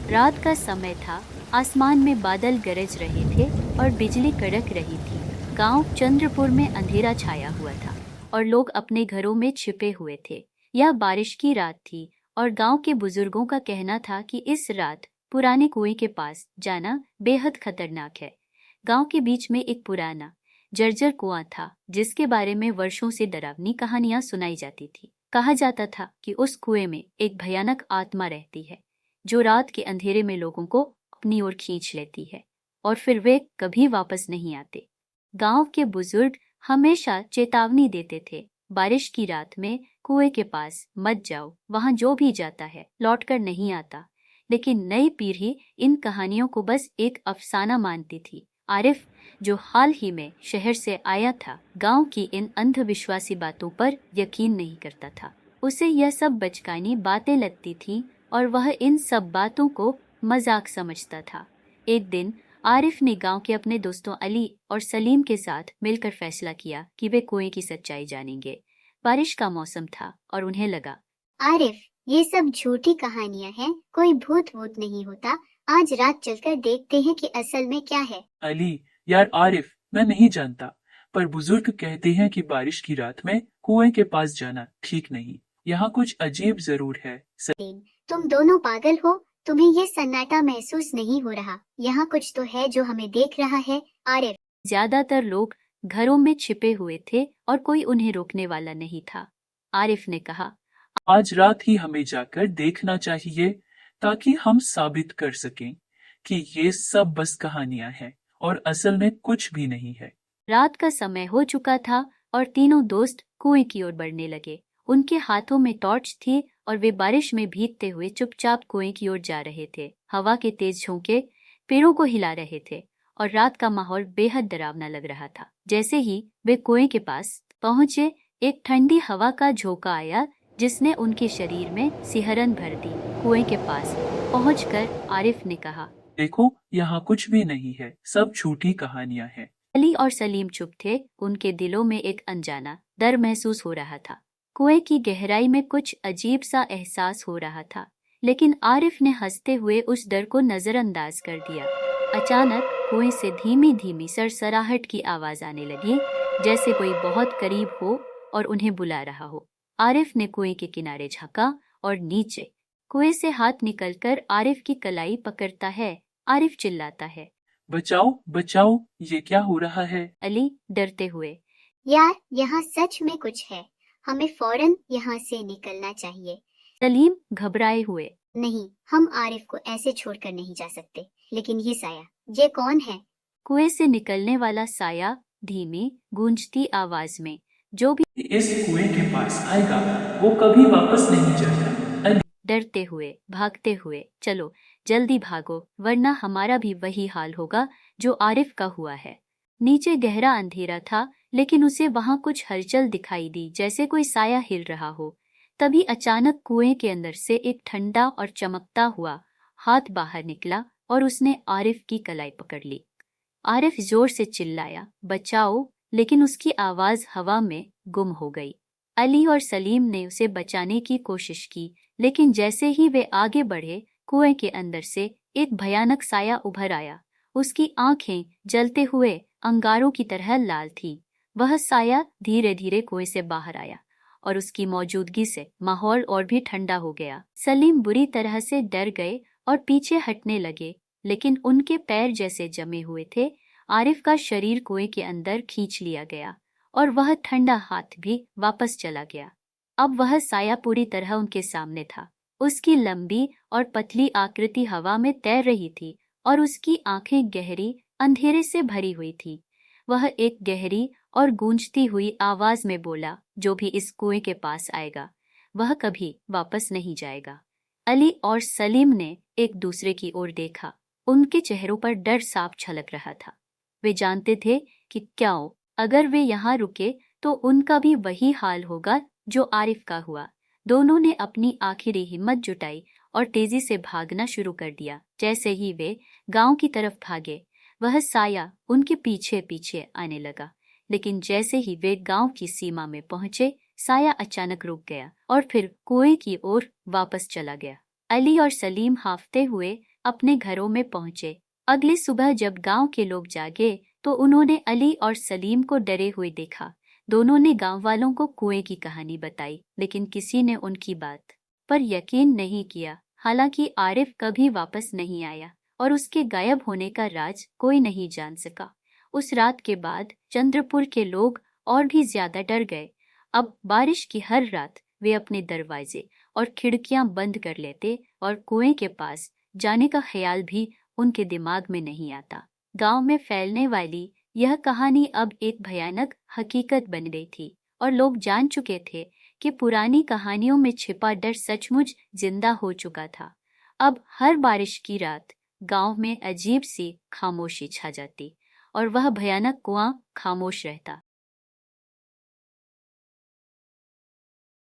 रात का समय था, आसमान में बादल गरज रहे थे और बिजली कड़क रही थी। गांव चंद्रपुर में अंधेरा छाया हुआ था और लोग अपने घरों में छिपे हुए थे। यह बारिश की रात थी और गांव के बुजुर्गों का कहना था कि इस रात पुराने कुएं के पास जाना बेहद खतरनाक है। गांव के बीच में एक पुराना जर्जर कुआं था जिसके बारे में वर्षों से डरावनी कहानियां सुनाई जाती थी। कहा जाता था कि उस कुएं में एक भयानक आत्मा रहती है जो रात के अंधेरे में लोगों को अपनी ओर खींच लेती है और फिर वे कभी वापस नहीं आते। गांव के बुजुर्ग हमेशा चेतावनी देते थे, बारिश की रात में कुएं के पास मत जाओ, वहां जो भी जाता है लौटकर नहीं आता। लेकिन नई पीढ़ी इन कहानियों को बस एक अफसाना मानती थी। आरिफ, जो हाल ही में शहर से आया था, गांव की इन अंधविश्वासी बातों पर यकीन नहीं करता था। उसे यह सब बचकानी बातें लगती थीं और वह इन सब बातों को मजाक समझता था। एक दिन आरिफ ने गांव के अपने दोस्तों अली और सलीम के साथ मिलकर फैसला किया कि वे कुएं की सच्चाई जानेंगे। बारिश का मौसम था और उन्हें लगा, आरिफ, ये सब झूठी कहानियां हैं, कोई भूत वूत नहीं होता। आज रात चलकर देखते हैं कि असल में क्या है। अली, यार आरिफ, मैं नहीं जानता, पर बुजुर्ग कहते हैं कि बारिश की रात में कुएं के पास जाना ठीक नहीं। यहाँ कुछ अजीब जरूर है। तुम दोनों पागल हो? तुम्हें ये सन्नाटा महसूस नहीं हो रहा? यहाँ कुछ तो है जो हमें देख रहा है। आरिफ, ज्यादातर लोग घरों में छिपे हुए थे और कोई उन्हें रोकने वाला नहीं था। आरिफ ने कहा, आज रात ही हमें जाकर देखना चाहिए ताकि हम साबित कर सकें कि ये सब बस कहानियां हैं और असल में कुछ भी नहीं है। रात का समय हो चुका था और तीनों दोस्त कुएं की ओर बढ़ने लगे। उनके हाथों में टॉर्च थी और वे बारिश में भीगते हुए चुपचाप कुएं की ओर जा रहे थे। हवा के तेज झोंके पेड़ों को हिला रहे थे और रात का माहौल बेहद डरावना लग रहा था। जैसे ही वे कुएं के पास पहुंचे, एक ठंडी हवा का झोंका आया जिसने उनके शरीर में सिहरन भर दी। कुएं के पास पहुंचकर आरिफ ने कहा, देखो, यहाँ कुछ भी नहीं है, सब झूठी कहानियां हैं। अली और सलीम चुप थे। उनके दिलों में एक अनजाना डर महसूस हो रहा था। कुएं की गहराई में कुछ अजीब सा एहसास हो रहा था, लेकिन आरिफ ने हंसते हुए उस डर को नजरअंदाज कर दिया। अचानक कुएं से धीमी धीमी सरसराहट की आवाज आने लगी, जैसे कोई बहुत करीब हो और उन्हें बुला रहा हो। आरिफ ने कुएं के किनारे झांका और नीचे कुएं से हाथ निकलकर आरिफ की कलाई पकड़ता है। आरिफ चिल्लाता है, बचाओ बचाओ, ये क्या हो रहा है? अली डरते हुए, यार, यहाँ सच में कुछ है। हमें फौरन यहाँ से निकलना चाहिए। सलीम घबराए हुए, नहीं, हम आरिफ को ऐसे छोड़कर नहीं जा सकते। लेकिन ये साया, ये कौन है? कुएं से निकलने वाला साया धीमी गूंजती आवाज में, जो भी इस कुएं के पास आएगा वो कभी वापस नहीं जाएगा। डरते हुए भागते हुए, चलो जल्दी भागो वरना हमारा भी वही हाल होगा जो आरिफ का हुआ है। नीचे गहरा अंधेरा था, लेकिन उसे वहां कुछ हलचल दिखाई दी, जैसे कोई साया हिल रहा हो। तभी अचानक कुएं के अंदर से एक ठंडा और चमकता हुआ हाथ बाहर निकला और उसने आरिफ की कलाई पकड़ ली। आरिफ जोर से चिल्लाया, बचाओ, लेकिन उसकी आवाज हवा में गुम हो गई। अली और सलीम ने उसे बचाने की कोशिश की, लेकिन जैसे ही वे आगे बढ़े, कुएं के अंदर से एक भयानक साया उभर आया। उसकी आंखें जलते हुए अंगारों की तरह लाल थी। वह साया धीरे धीरे कुएं से बाहर आया और उसकी मौजूदगी से माहौल और भी ठंडा हो गया। सलीम बुरी तरह से डर गए और पीछे हटने लगे, लेकिन उनके पैर जैसे जमे हुए थे। आरिफ का शरीर कुएं के अंदर खींच लिया गया और वह ठंडा हाथ भी वापस चला गया। अब वह साया पूरी तरह उनके सामने था। उसकी लंबी और पतली आकृति हवा में तैर रही थी और उसकी आंखें गहरी अंधेरे से भरी हुई थी। वह एक गहरी और गूंजती हुई आवाज में बोला, जो भी इस कुएं के पास आएगा वह कभी वापस नहीं जाएगा। अली और सलीम ने एक दूसरे की ओर देखा। उनके चेहरों पर डर साफ झलक रहा था। वे जानते थे कि क्या अगर वे यहाँ रुके तो उनका भी वही हाल होगा जो आरिफ का हुआ। दोनों ने अपनी आखिरी हिम्मत जुटाई और तेजी से भागना शुरू कर दिया। जैसे ही वे गांव की तरफ भागे, वह साया उनके पीछे पीछे आने लगा। लेकिन जैसे ही वे गांव की सीमा में पहुंचे, साया अचानक रुक गया और फिर कुएं की ओर वापस चला गया। अली और सलीम हांफते हुए अपने घरों में पहुंचे। अगली सुबह जब गांव के लोग जागे तो उन्होंने अली और सलीम को डरे हुए देखा। दोनों ने गांव वालों को कुएं की कहानी बताई, लेकिन किसी ने उनकी बात पर यकीन नहीं किया। हालांकि आरिफ कभी वापस नहीं आया और उसके गायब होने का राज कोई नहीं जान सका। उस रात के बाद चंद्रपुर के लोग और भी ज्यादा डर गए। अब बारिश की हर रात वे अपने दरवाजे और खिड़कियां बंद कर लेते और कुएं के पास जाने का ख्याल भी उनके दिमाग में नहीं आता। गांव में फैलने वाली यह कहानी अब एक भयानक हकीकत बन गई थी और लोग जान चुके थे कि पुरानी कहानियों में छिपा डर सचमुच जिंदा हो चुका था। अब हर बारिश की रात गांव में अजीब सी खामोशी छा जाती और वह भयानक कुआं खामोश रहता।